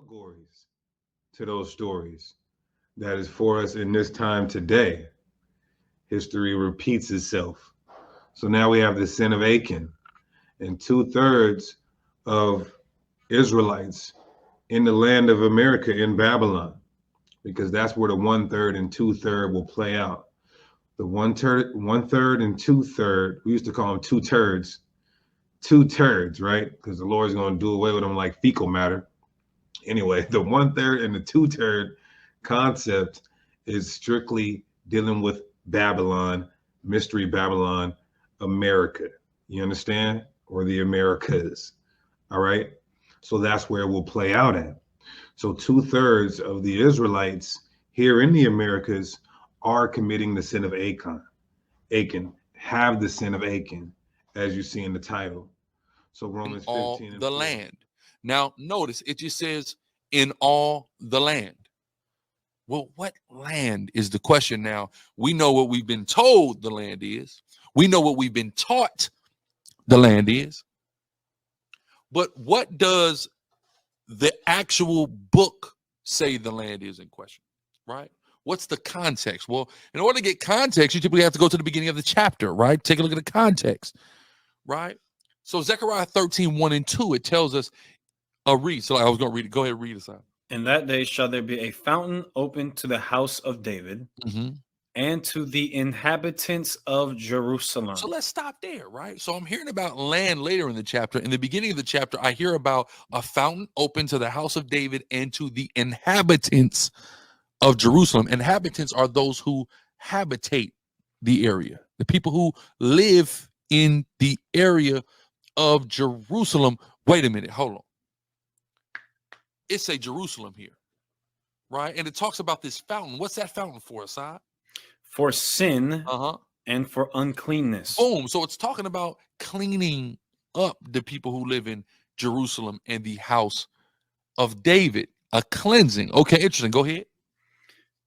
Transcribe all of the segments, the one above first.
allegories to those stories that is for us in this time today. History repeats itself. So now we have the sin of Achan, and two-thirds of Israelites in the land of America in Babylon, because that's where the one-third and two-third will play out. The one-third and two-third, we used to call them two-turds, right? Because the Lord's going to do away with them like fecal matter. Anyway, the one-third and the two-third concept is strictly dealing with Babylon, Mystery Babylon, America. You understand? Or the Americas. All right? So that's where it will play out at. So two-thirds of the Israelites here in the Americas are committing the sin of Achan, have the sin of Achan, as you see in the title. So Romans all 15 and the 4. land. Now, notice it just says in all the land. Well, what land is the question now? We know what we've been told the land is. We know what we've been taught the land is. But what does the actual book say the land is in question, right? What's the context? Well, in order to get context, you typically have to go to the beginning of the chapter, right? Take a look at the context, right? So Zechariah 13, 1 and 2, it tells us a read. So I was going to read it. Go ahead and read it out. In that day shall there be a fountain open to the house of David and to the inhabitants of Jerusalem. So let's stop there, right? So I'm hearing about land later in the chapter. In the beginning of the chapter, I hear about a fountain open to the house of David and to the inhabitants of Jerusalem. Inhabitants are those who habitate the area, the people who live in the area of Jerusalem. Wait a minute, hold on. It's a Jerusalem here, right? And it talks about this fountain. What's that fountain for, Asad? For sin and for uncleanness. Boom. So it's talking about cleaning up the people who live in Jerusalem and the house of David. A cleansing. Okay, interesting. Go ahead.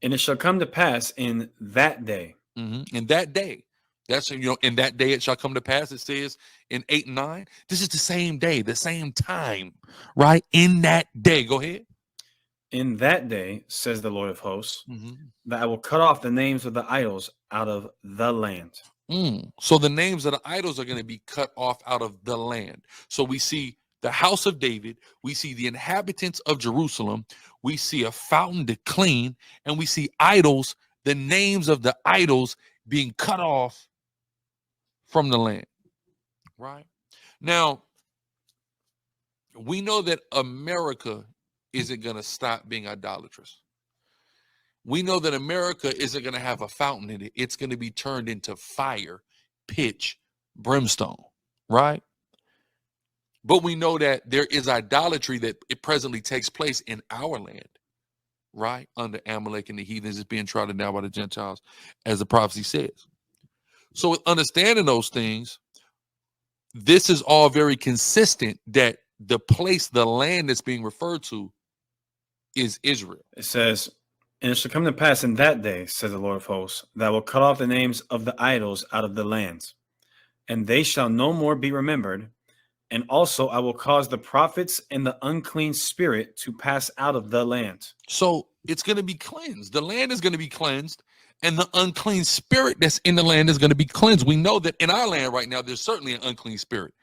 And it shall come to pass in that day. In that day. That's, in that day it shall come to pass. It says in 8 and 9. This is the same day, the same time, right? In that day. Go ahead. In that day, says the Lord of hosts, that I will cut off the names of the idols out of the land. So the names of the idols are going to be cut off out of the land. So we see the house of David. We see the inhabitants of Jerusalem. We see a fountain to clean. And we see idols, the names of the idols being cut off from the land. Right? Now, we know that America isn't going to stop being idolatrous. We know that America isn't going to have a fountain in it. It's going to be turned into fire, pitch, brimstone, right? But we know that there is idolatry that it presently takes place in our land, right? Under Amalek and the heathens is being trodden down by the Gentiles, as the prophecy says. So with understanding those things, this is all very consistent that the place, the land that's being referred to is Israel. It says, and it shall come to pass in that day, says the Lord of hosts, that I will cut off the names of the idols out of the lands, and they shall no more be remembered. And also I will cause the prophets and the unclean spirit to pass out of the land. So it's going to be cleansed. The land is going to be cleansed, and the unclean spirit that's in the land is going to be cleansed. We know that in our land right now, there's certainly an unclean spirit.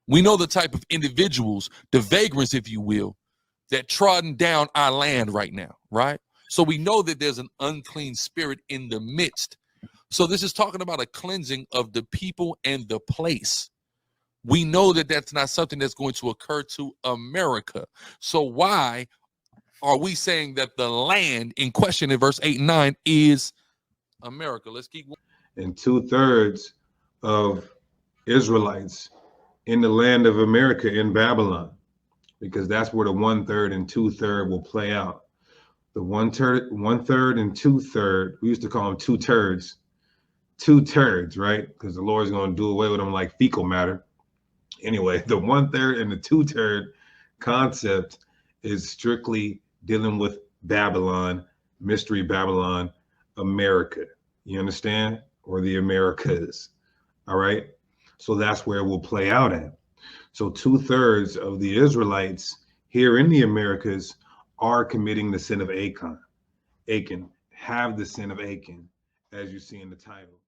We know the type of individuals, the vagrants, if you will, that trodden down our land right now, right? So we know that there's an unclean spirit in the midst. So this is talking about a cleansing of the people and the place. We know that that's not something that's going to occur to America. So why are we saying that the land in question in verse 8 and 9 is America? Let's keep going. And two-thirds of Israelites in the land of America in Babylon, because that's where the one-third and two-third will play out. The one-third and two-third, we used to call them two-turds, right? Because the Lord's going to do away with them like fecal matter. Anyway, the one-third and the two-third concept is strictly dealing with Babylon, Mystery Babylon, America. You understand? Or the Americas. All right? So that's where it will play out at. So two-thirds of the Israelites here in the Americas are committing the sin of Achan, have the sin of Achan, as you see in the title.